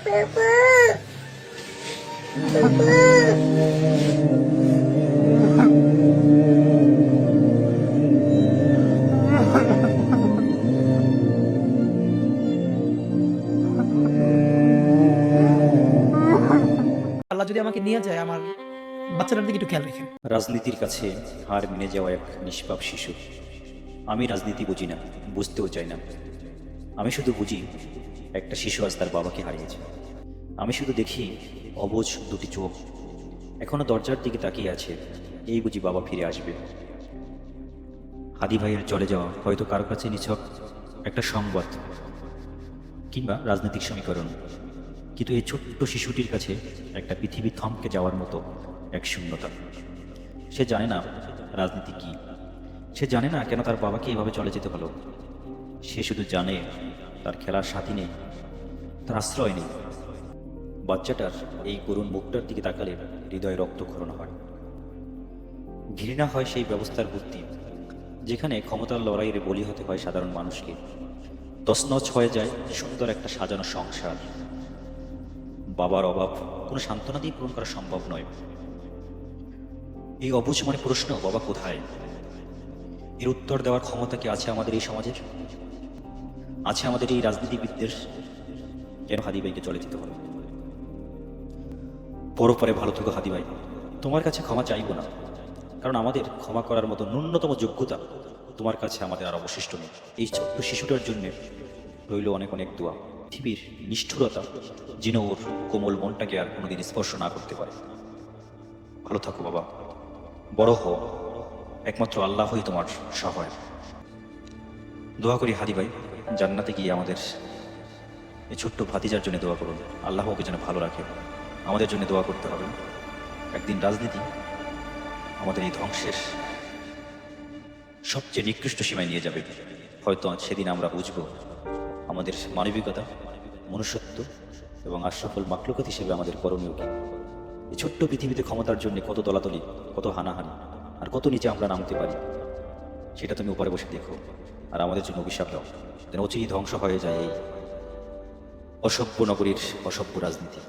আল্লাহ যদি আমাকে নিয়ে যায়, আমার বাচ্চাটার দিকে একটু খেয়াল রাখেন। রাজনীতির কাছে হার মেনে যাওয়া এক নিষ্পাপ শিশু। আমি রাজনীতি বুঝি না, বুঝতেও চাই না। আমি শুধু বুঝি একটা শিশু আজ তার বাবাকে হারিয়েছে। আমি শুধু দেখি অবুঝ দুটি চোখ এখনো দরজার দিকে তাকিয়ে আছে। এই বুঝি বাবা ফিরে আসবে। হাদি ভাইয়ের চলে যাওয়া হয়তো কারো কাছে নিছক একটা সংবাদ কিংবা রাজনৈতিক সমীকরণ, কিন্তু এই ছোট্ট শিশুটির কাছে একটা পৃথিবী থমকে যাওয়ার মতো এক শূন্যতা। সে জানে না রাজনীতি কি, সে জানে না কেন তার বাবাকে এভাবে চলে যেতে হলো। সে শুধু জানে তার খেলার সাথী নেই, তার আশ্রয় নেই। বাচ্চাটার এই করুণ মুখটার দিকে তাকালে হৃদয়ে রক্তক্ষরণ হয়। ঘৃণা হয় সেই ব্যবস্থার বুদ্ধি যেখানে ক্ষমতার লড়াইয়ে বলি হতে হয় সাধারণ মানুষকে। তছনছ হয়ে যায় সুন্দর একটা সাজানো সংসার। বাবার অভাব কোনো সান্ত্বনা দিয়ে পূরণ করা সম্ভব নয়। এই অবুঝ মনে প্রশ্ন, বাবা কোথায়? এর উত্তর দেওয়ার ক্ষমতা কি আছে আমাদের এই সমাজের? আছে আমাদের এই রাজনীতিবিদদের? কেন হাদি ভাইকে চলে যেতে হলো? পরে ভালো থেকো হাদি ভাই, তোমার কাছে ক্ষমা চাইব না, কারণ আমাদের ক্ষমা করার মতো ন্যূনতম যোগ্যতা তোমার কাছে আমাদের আর অবশিষ্ট নেই। এই ছোট্ট শিশুটার জন্য রইল অনেক অনেক দোয়া। পৃথিবীর নিষ্ঠুরতা যেন ওর কোমল মনটাকে আর কোনোদিন স্পর্শ না করতে পারে। ভালো থাকো বাবা, বড় হও, একমাত্র আল্লাহই তোমার সহায়। দোয়া করি হাদি ভাই জান্নাতে গিয়ে আমাদের এই ছোট্ট ভাতিজার জন্য দোয়া করুন। আল্লাহ ওকে যেন ভালো রাখে। আমাদের জন্য দোয়া করতে হবে। একদিন রাজনীতি আমাদের এই ধ্বংসের সবচেয়ে নিকৃষ্ট সীমায় নিয়ে যাবে। হয়তো সেদিন আমরা বুঝব আমাদের মানবিকতা, মনুষ্যত্ব এবং আশরাফুল মাখলুকাত হিসেবে আমাদের করণীয় কি। এই ছোট্ট পৃথিবীতে ক্ষমতার জন্য কত দলাদলি, কত হানাহানি, আর কত নিচে আমরা নামতে পারি, সেটা তুমি উপরে বসে দেখো। আর আমাদের জন্য অভিশাপ দাও যেন অচিরেই ধ্বংস হয়ে যায় এই অসভ্য নগরীর অসভ্য রাজনীতি।